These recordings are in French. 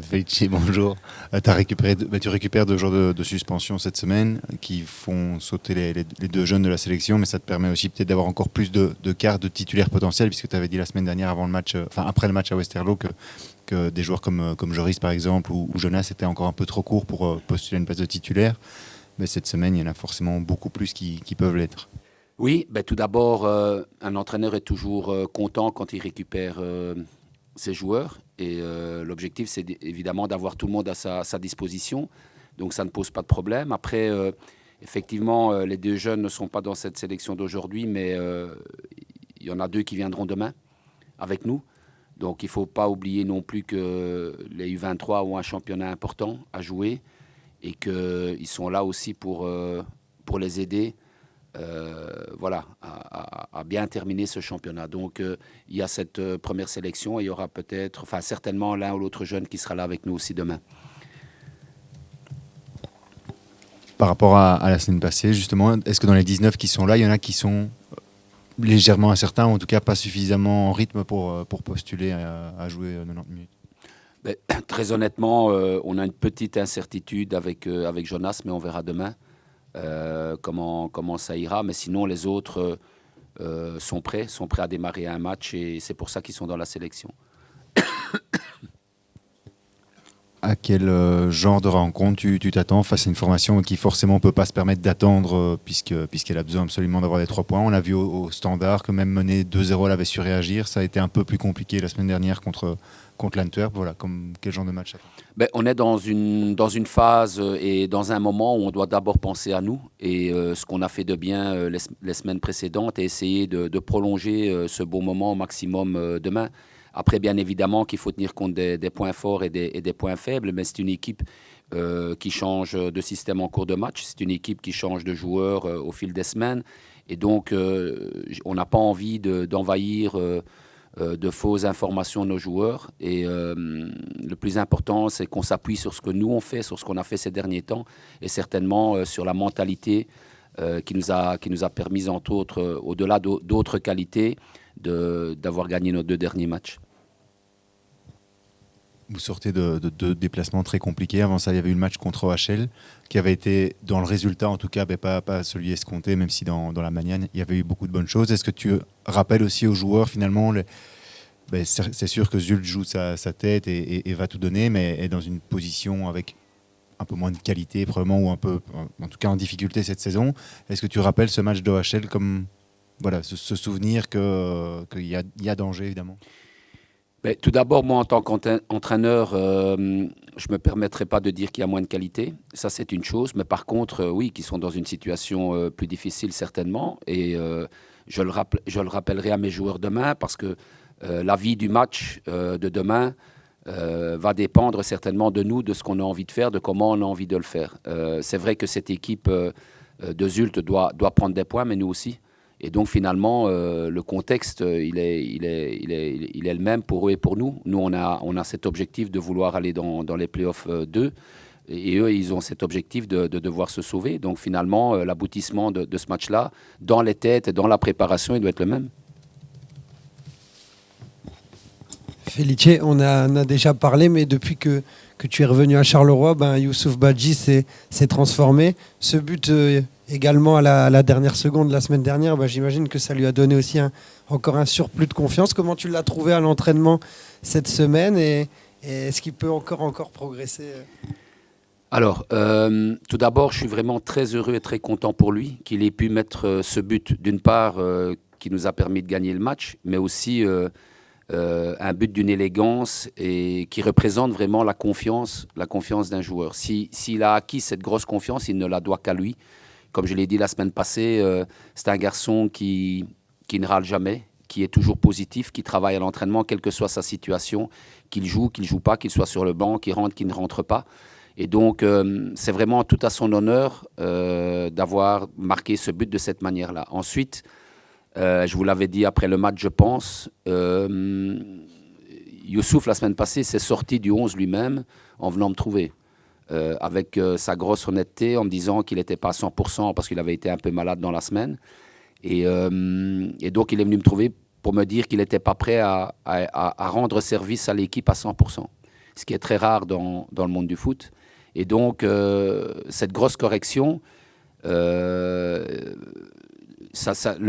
Felice, bonjour. Tu récupères 2 jours de suspension cette semaine qui font sauter les 2 jeunes de la sélection, mais ça te permet aussi peut-être d'avoir encore plus de cartes de titulaires potentiels, puisque tu avais dit la semaine dernière avant le match, après le match à Westerlo, que des joueurs comme Joris par exemple ou Jonas étaient encore un peu trop courts pour postuler à une place de titulaire. Mais cette semaine, il y en a forcément beaucoup plus qui peuvent l'être. Oui, tout d'abord, un entraîneur est toujours content quand il récupère ses joueurs. Et l'objectif, c'est évidemment d'avoir tout le monde à sa disposition. Donc ça ne pose pas de problème. Après, effectivement, les 2 jeunes ne sont pas dans cette sélection d'aujourd'hui, mais il y en a 2 qui viendront demain avec nous. Donc il ne faut pas oublier non plus que les U23 ont un championnat important à jouer et qu'ils sont là aussi pour les aider voilà, à bien terminer ce championnat. Donc, il y a cette première sélection et il y aura peut-être, enfin certainement l'un ou l'autre jeune qui sera là avec nous aussi demain. Par rapport à la semaine passée, justement, est-ce que dans les 19 qui sont là, il y en a qui sont légèrement incertains, ou en tout cas pas suffisamment en rythme pour postuler à jouer 90 minutes? Très honnêtement, on a une petite incertitude avec Jonas, mais on verra demain comment ça ira. Mais sinon, les autres sont prêts à démarrer un match et c'est pour ça qu'ils sont dans la sélection. À quel genre de rencontre tu t'attends face à une formation qui forcément ne peut pas se permettre d'attendre puisqu'elle a besoin absolument d'avoir les 3 points? On a vu au Standard que même mené 2-0, elle avait su réagir. Ça a été un peu plus compliqué la semaine dernière contre l'Antwerp. Voilà, quel genre de match? On est dans une phase et dans un moment où on doit d'abord penser à nous et ce qu'on a fait de bien les semaines précédentes et essayer de prolonger ce beau moment au maximum demain. Après, bien évidemment qu'il faut tenir compte des points forts et des points faibles, mais c'est une équipe qui change de système en cours de match. C'est une équipe qui change de joueurs au fil des semaines. Et donc, on n'a pas envie d'envahir de fausses informations de nos joueurs. Et le plus important, c'est qu'on s'appuie sur ce que nous on fait, sur ce qu'on a fait ces derniers temps, et certainement sur la mentalité qui nous a permis, entre autres, au-delà d'autres qualités, d'avoir gagné nos 2 derniers matchs. Vous sortez de 2 déplacements très compliqués. Avant ça, il y avait eu le match contre OHL, qui avait été, dans le résultat en tout cas, pas celui escompté, même si dans la manière, il y avait eu beaucoup de bonnes choses. Est-ce que tu rappelles aussi aux joueurs, finalement, c'est sûr que Zult joue sa tête et va tout donner, mais est dans une position avec un peu moins de qualité, probablement, ou un peu, en tout cas en difficulté cette saison. Est-ce que tu rappelles ce match d'OHL comme voilà, ce souvenir qu'il y a danger, évidemment? Tout d'abord, moi, en tant qu'entraîneur, je ne me permettrai pas de dire qu'il y a moins de qualité. Ça, c'est une chose. Mais par contre, oui, qu'ils sont dans une situation plus difficile, certainement. Et je le rappellerai à mes joueurs demain parce que la vie du match de demain va dépendre certainement de nous, de ce qu'on a envie de faire, de comment on a envie de le faire. C'est vrai que cette équipe de Zult doit prendre des points, mais nous aussi. Et donc finalement, le contexte, il est le même pour eux et pour nous. Nous, on a cet objectif de vouloir aller dans les playoffs 2. Et eux, ils ont cet objectif de devoir se sauver. Donc finalement, l'aboutissement de ce match-là, dans les têtes et dans la préparation, il doit être le même. Felice, on a déjà parlé, mais depuis que tu es revenu à Charleroi, Youssouf Badji s'est transformé. Ce but également à la dernière seconde la semaine dernière, j'imagine que ça lui a donné aussi encore un surplus de confiance. Comment tu l'as trouvé à l'entraînement cette semaine et est-ce qu'il peut encore progresser? Alors, tout d'abord, je suis vraiment très heureux et très content pour lui qu'il ait pu mettre ce but, d'une part, qui nous a permis de gagner le match, mais aussi un but d'une élégance et qui représente vraiment la confiance d'un joueur. S'il a acquis cette grosse confiance, il ne la doit qu'à lui. Comme je l'ai dit la semaine passée, c'est un garçon qui ne râle jamais, qui est toujours positif, qui travaille à l'entraînement, quelle que soit sa situation, qu'il joue pas, qu'il soit sur le banc, qu'il rentre, qu'il ne rentre pas. Et donc, c'est vraiment tout à son honneur d'avoir marqué ce but de cette manière-là. Ensuite, je vous l'avais dit après le match, je pense, Youssouf, la semaine passée, s'est sorti du 11 lui-même en venant me trouver. Avec sa grosse honnêteté, en me disant qu'il n'était pas à 100% parce qu'il avait été un peu malade dans la semaine. Et donc, il est venu me trouver pour me dire qu'il n'était pas prêt à rendre service à l'équipe à 100%. ce qui est très rare dans le monde du foot. Et donc, cette grosse correction, le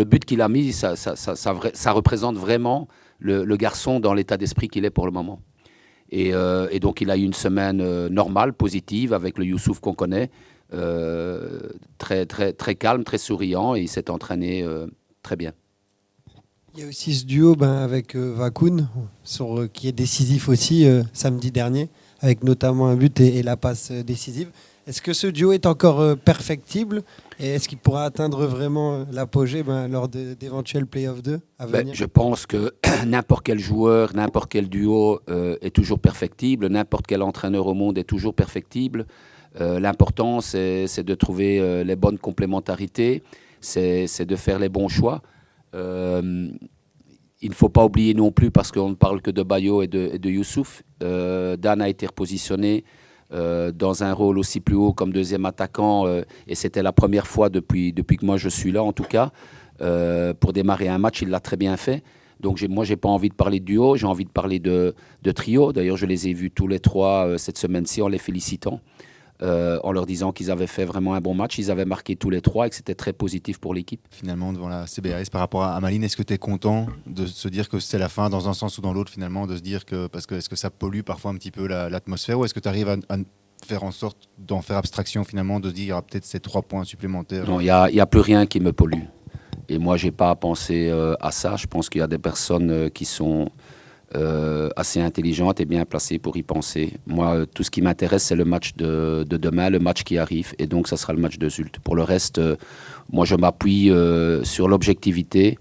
but qu'il a mis, ça représente vraiment le garçon dans l'état d'esprit qu'il est pour le moment. Et donc, il a eu une semaine normale, positive, avec le Youssouf qu'on connaît, très, très, très calme, très souriant, et il s'est entraîné très bien. Il y a aussi ce duo avec Wakoun, qui est décisif aussi samedi dernier, avec notamment un but et la passe décisive. Est-ce que ce duo est encore perfectible et est-ce qu'il pourra atteindre vraiment l'apogée lors d'éventuels Play-off 2 à venir? Je pense que n'importe quel joueur, n'importe quel duo est toujours perfectible, n'importe quel entraîneur au monde est toujours perfectible. L'important, c'est de trouver les bonnes complémentarités, c'est de faire les bons choix. Il ne faut pas oublier non plus, parce qu'on ne parle que de Bayo et de Youssouf, Dan a été repositionné dans un rôle aussi plus haut comme deuxième attaquant, et c'était la première fois depuis que moi je suis là en tout cas, pour démarrer un match. Il l'a très bien fait. Donc moi j'ai pas envie de parler de duo, j'ai envie de parler de trio. D'ailleurs je les ai vus tous les trois cette semaine-ci en les félicitant, en leur disant qu'ils avaient fait vraiment un bon match, ils avaient marqué tous les trois et que c'était très positif pour l'équipe. Finalement, devant la CBRS, par rapport à Malines, est-ce que tu es content de se dire que c'est la fin dans un sens ou dans l'autre, finalement, de se dire que, est-ce que ça pollue parfois un petit peu l'atmosphère, ou est-ce que tu arrives à faire en sorte d'en faire abstraction, finalement, de se dire qu'il y aura peut-être ces 3 points supplémentaires? Non, il n'y a plus rien qui me pollue. Et moi, je n'ai pas à penser à ça. Je pense qu'il y a des personnes qui sont assez intelligente et bien placée pour y penser. Moi, tout ce qui m'intéresse, c'est le match de demain, le match qui arrive, et donc ça sera le match de Zulte. Pour le reste, moi je m'appuie sur l'objectivité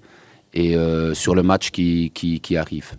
et sur le match qui arrive.